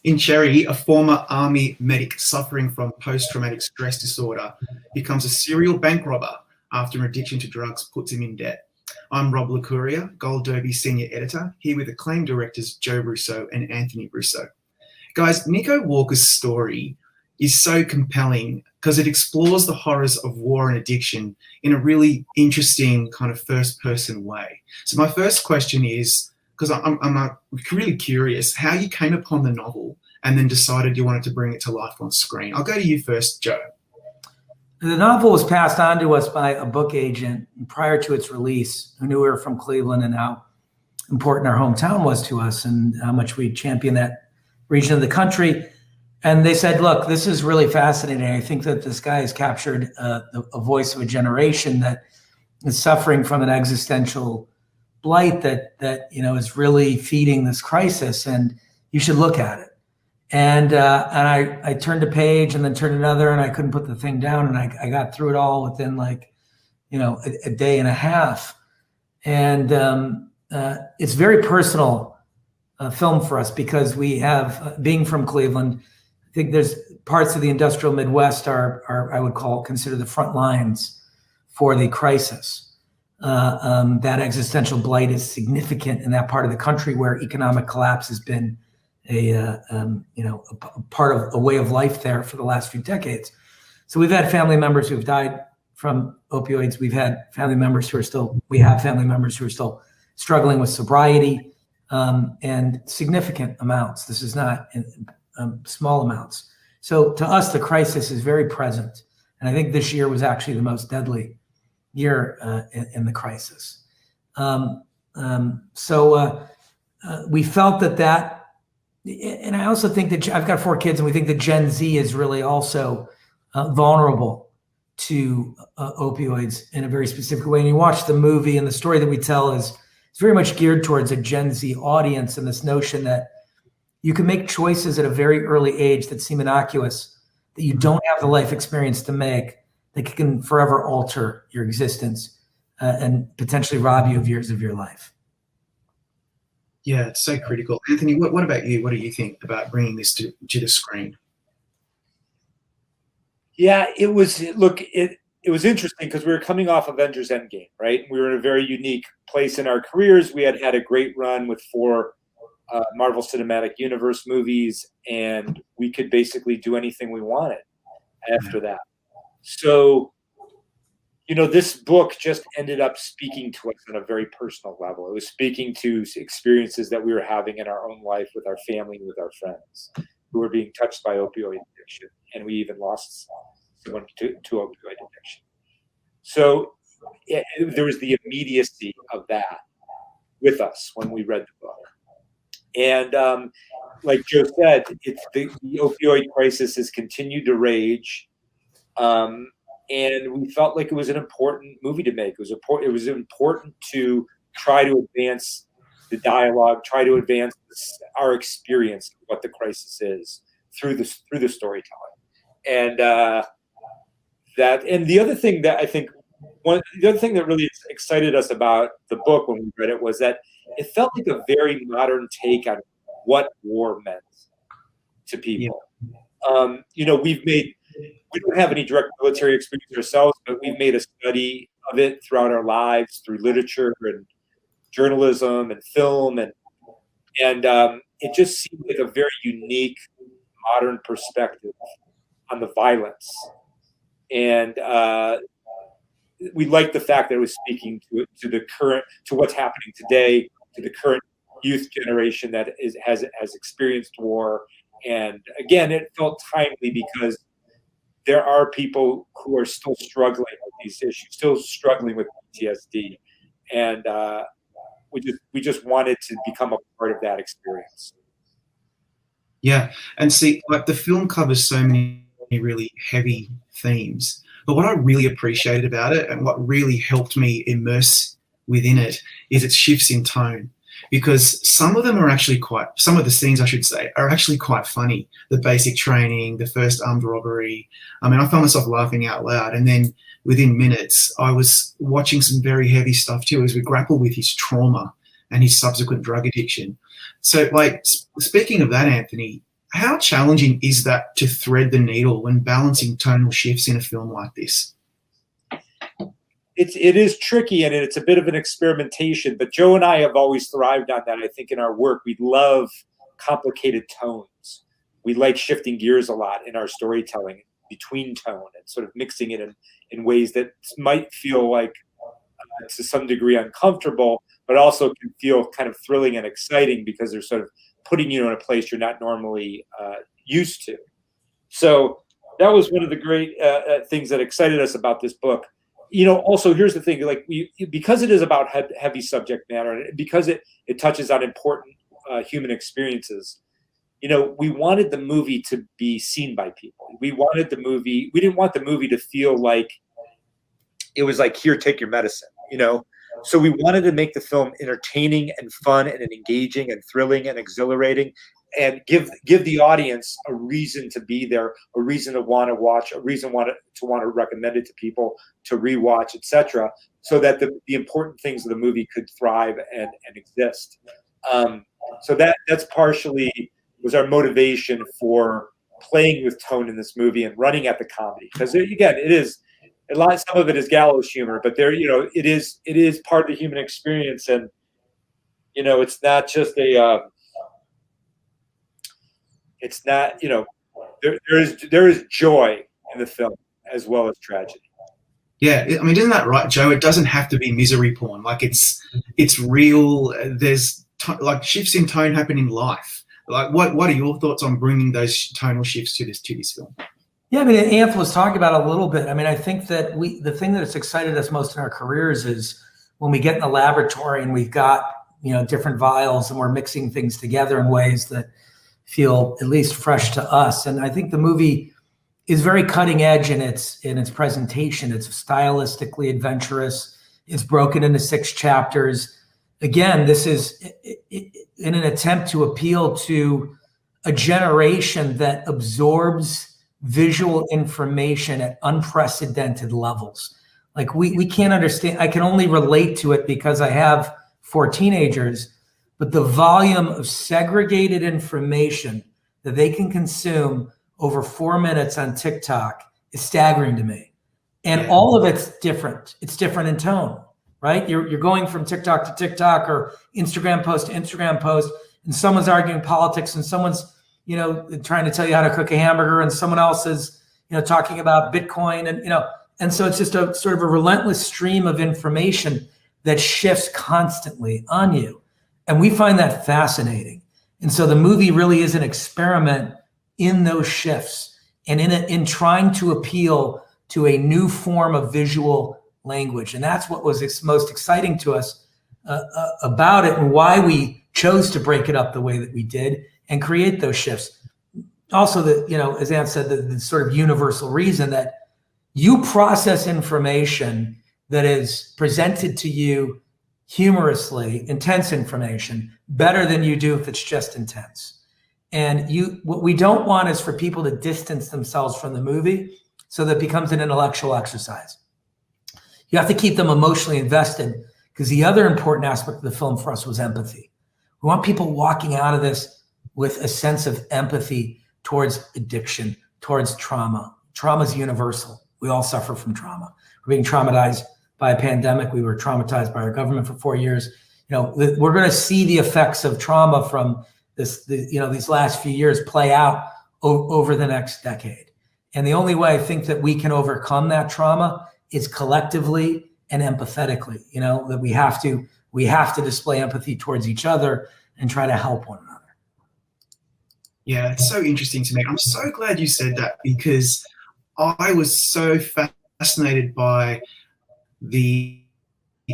In Cherry, a former army medic suffering from post-traumatic stress disorder becomes a serial bank robber after an addiction to drugs puts him in debt. I'm Rob Licuria, Gold Derby Senior Editor, here with acclaimed directors Joe Russo and Anthony Russo. Guys, Nico Walker's story is so compelling because it explores the horrors of war and addiction in a really interesting kind of first-person way. So my first question is, because I'm really curious, how you came upon the novel and then decided you wanted to bring it to life on screen. I'll go to you first, Joe. The novel was passed on to us by a book agent prior to its release, who knew we were from Cleveland and how important our hometown was to us and how much we champion that region of the country. And they said, look, this is really fascinating. I think that this guy has captured a voice of a generation that is suffering from an existential blight that is really feeding this crisis, and you should look at it. And I turned a page and then turned another, and I couldn't put the thing down, and I got through it all within a day and a half. And it's very personal film for us because we have, being from Cleveland, I think there's parts of the industrial Midwest are I would consider the front lines for the crisis. That existential blight is significant in that part of the country where economic collapse has been a part of a way of life there for the last few decades. So we've had family members who've died from opioids. We have family members who are still struggling with sobriety, and significant amounts. This is not small amounts. So to us, the crisis is very present. And I think this year was actually the most deadly year in the crisis. We felt that, and I also think that I've got 4 kids, and we think that Gen Z is really also vulnerable to opioids in a very specific way. And you watch the movie, and the story that we tell is very much geared towards a Gen Z audience, and this notion that you can make choices at a very early age that seem innocuous, that you don't have the life experience to make, that can forever alter your existence and potentially rob you of years of your life. Yeah, it's so critical. Anthony, what about you? What do you think about bringing this to the screen? Yeah, it was interesting because we were coming off Avengers Endgame, right? We were in a very unique place in our careers. We had a great run with 4 Marvel Cinematic Universe movies, and we could basically do anything we wanted after that. So, this book just ended up speaking to us on a very personal level. It was speaking to experiences that we were having in our own life with our family and with our friends who were being touched by opioid addiction. And we even lost someone to opioid addiction. So there was the immediacy of that with us when we read the book. And like Joe said, the opioid crisis has continued to rage. And we felt like it was an important movie to make. It was important to try to advance the dialogue, try to advance our experience of what the crisis is through the storytelling. And the other thing that I think the other thing that really excited us about the book when we read it was that it felt like a very modern take on what war meant to people. Yeah. We don't have any direct military experience ourselves, but we've made a study of it throughout our lives through literature and journalism and film, and it just seemed like a very unique modern perspective on the violence. And we liked the fact that it was speaking to what's happening today, to the current youth generation that has experienced war. And again, it felt timely because there are people who are still struggling with these issues, still struggling with PTSD, and we just wanted to become a part of that experience. Yeah, and see, like the film covers so many really heavy themes, but what I really appreciated about it and what really helped me immerse within it is its shifts in tone. Because some of the scenes, I should say, are actually quite funny. The basic training, the first armed robbery. I mean, I found myself laughing out loud. And then within minutes, I was watching some very heavy stuff too, as we grapple with his trauma and his subsequent drug addiction. So, like, speaking of that, Anthony, How challenging is that to thread the needle when balancing tonal shifts in a film like this? It is tricky, and it's a bit of an experimentation, but Joe and I have always thrived on that. I think in our work, we love complicated tones. We like shifting gears a lot in our storytelling between tone and sort of mixing it in ways that might feel like to some degree uncomfortable, but also can feel kind of thrilling and exciting because they're sort of putting you in a place you're not normally used to. So that was one of the great things that excited us about this book. Also, here's the thing, like because it is about heavy subject matter, and because it touches on important human experiences, we wanted the movie to be seen by people. We didn't want the movie to feel like it was like, here, take your medicine, So we wanted to make the film entertaining and fun and engaging and thrilling and exhilarating, and give the audience a reason to be there, a reason to want to watch, a reason to want to recommend it to people, to rewatch, etc., so that the important things of the movie could thrive and exist. So that's partially was our motivation for playing with tone in this movie and running at the comedy, because again, some of it is gallows humor, but it is part of the human experience, and it's not just it's not, there is joy in the film as well as tragedy. Yeah, I mean, isn't that right, Joe? It doesn't have to be misery porn. Like it's real. There's like shifts in tone happen in life. Like, what are your thoughts on bringing those tonal shifts to this film? Yeah, I mean, Anth was talking about a little bit. I mean, I think that the thing that's excited us most in our careers is when we get in the laboratory and we've got different vials and we're mixing things together in ways that feel at least fresh to us. And I think the movie is very cutting edge in its presentation. It's stylistically adventurous. It's broken into 6 chapters. Again, this is in an attempt to appeal to a generation that absorbs visual information at unprecedented levels. Like we can't understand. I can only relate to it because I have 4 teenagers. But the volume of segregated information that they can consume over 4 minutes on TikTok is staggering to me. And all of it's different. It's different in tone, right? You're going from TikTok to TikTok or Instagram post to Instagram post, and someone's arguing politics, and someone's, trying to tell you how to cook a hamburger, and someone else is, talking about Bitcoin, and so it's just a sort of a relentless stream of information that shifts constantly on you. And we find that fascinating. And so the movie really is an experiment in those shifts and in trying to appeal to a new form of visual language. And that's what was most exciting to us about it, and why we chose to break it up the way that we did and create those shifts. Also, as Anth said, the sort of universal reason that you process information that is presented to you humorously, intense information, better than you do if it's just intense. And what we don't want is for people to distance themselves from the movie so that it becomes an intellectual exercise. You have to keep them emotionally invested, because the other important aspect of the film for us was empathy. We want people walking out of this with a sense of empathy towards addiction, towards trauma. Trauma is universal. We all suffer from trauma. We're being traumatized by a pandemic. We were traumatized by our government for 4 years. We're going to see the effects of trauma from these last few years play out over the next decade. And the only way I think that we can overcome that trauma is collectively and empathetically. That we have to display empathy towards each other and try to help one another. Yeah, it's so interesting to me. I'm so glad you said that, because I was so fascinated by the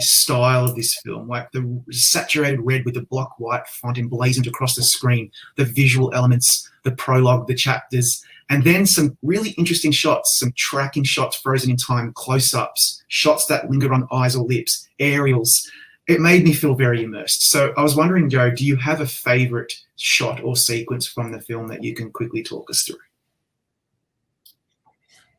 style of this film, like the saturated red with the block white font emblazoned across the screen, the visual elements, the prologue, the chapters, and then some really interesting shots, some tracking shots frozen in time, close-ups, shots that linger on eyes or lips, aerials. It made me feel very immersed. So I was wondering, Joe, do you have a favorite shot or sequence from the film that you can quickly talk us through?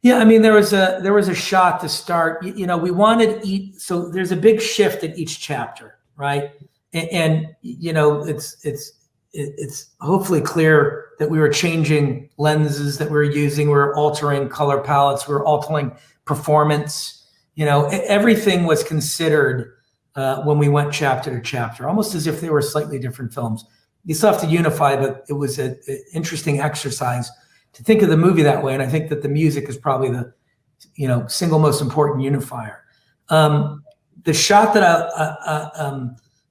Yeah, I mean, there was a shot to start. We wanted so there's a big shift in each chapter, right? And it's hopefully clear that we were changing lenses that we were using. We were altering color palettes. We were altering performance. Everything was considered when we went chapter to chapter, almost as if they were slightly different films. You still have to unify, but it was an interesting exercise to think of the movie that way. And I think that the music is probably the single most important unifier. The shot that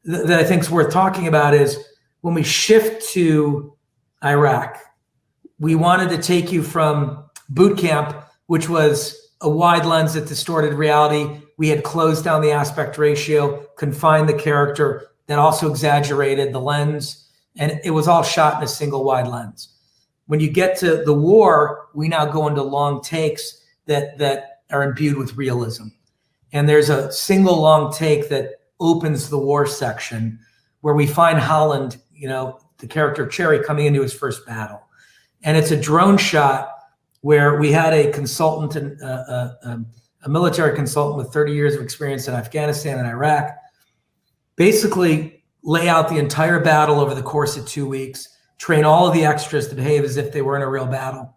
I think is worth talking about is when we shift to Iraq. We wanted to take you from boot camp, which was a wide lens that distorted reality. We had closed down the aspect ratio, confined the character, that also exaggerated the lens, and it was all shot in a single wide lens. When you get to the war, we now go into long takes that are imbued with realism. And there's a single long take that opens the war section where we find Holland, the character of Cherry, coming into his first battle. And it's a drone shot where we had a consultant, a military consultant with 30 years of experience in Afghanistan and Iraq, basically lay out the entire battle over the course of 2 weeks, train all of the extras to behave as if they were in a real battle,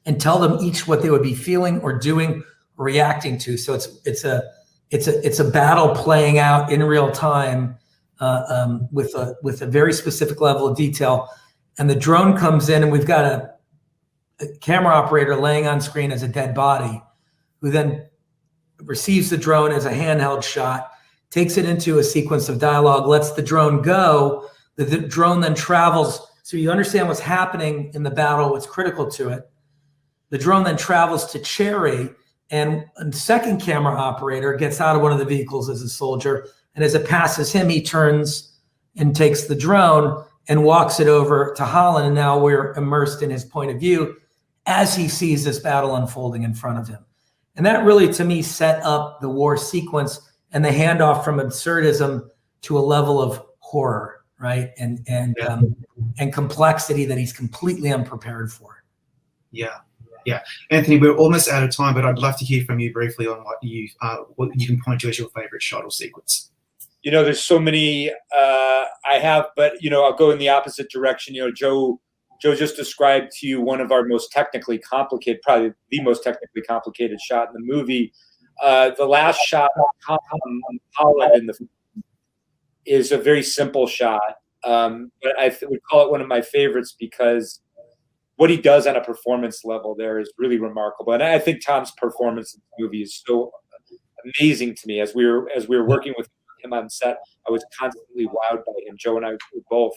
and tell them each what they would be feeling or doing or reacting to. So it's a battle playing out in real time with a very specific level of detail. And the drone comes in, and we've got a camera operator laying on screen as a dead body, who then receives the drone as a handheld shot, takes it into a sequence of dialogue, lets the drone go. The drone then travels. So you understand what's happening in the battle, what's critical to it. The drone then travels to Cherry, and a second camera operator gets out of one of the vehicles as a soldier. And as it passes him, he turns and takes the drone and walks it over to Holland. And now we're immersed in his point of view as he sees this battle unfolding in front of him. And that really, to me, set up the war sequence and the handoff from absurdism to a level of horror, right? And complexity that he's completely unprepared for. Yeah. Anthony, we're almost out of time, but I'd love to hear from you briefly on what you can point to as your favorite shot or sequence. There's so many I have, but I'll go in the opposite direction. Joe just described to you one of our most technically complicated, probably the most technically complicated shot in the movie. The last shot of Holland in the film is a very simple shot, but I would call it one of my favorites because what he does on a performance level there is really remarkable. And I think Tom's performance in the movie is so amazing to me. As we were working with him on set, I was constantly wowed by him. Joe and I were both.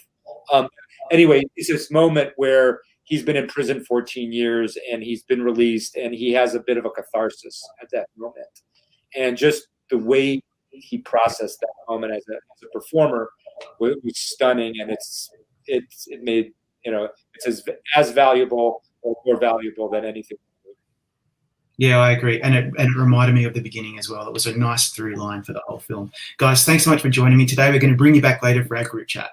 Anyway, it's this moment where he's been in prison 14 years and he's been released, and he has a bit of a catharsis at that moment. And just the way he processed that moment as a performer was stunning, and it made it's as valuable or more valuable than anything. Yeah, I agree. And it reminded me of the beginning as well. It was a nice through line for the whole film. Guys, thanks so much for joining me today. We're going to bring you back later for our group chat.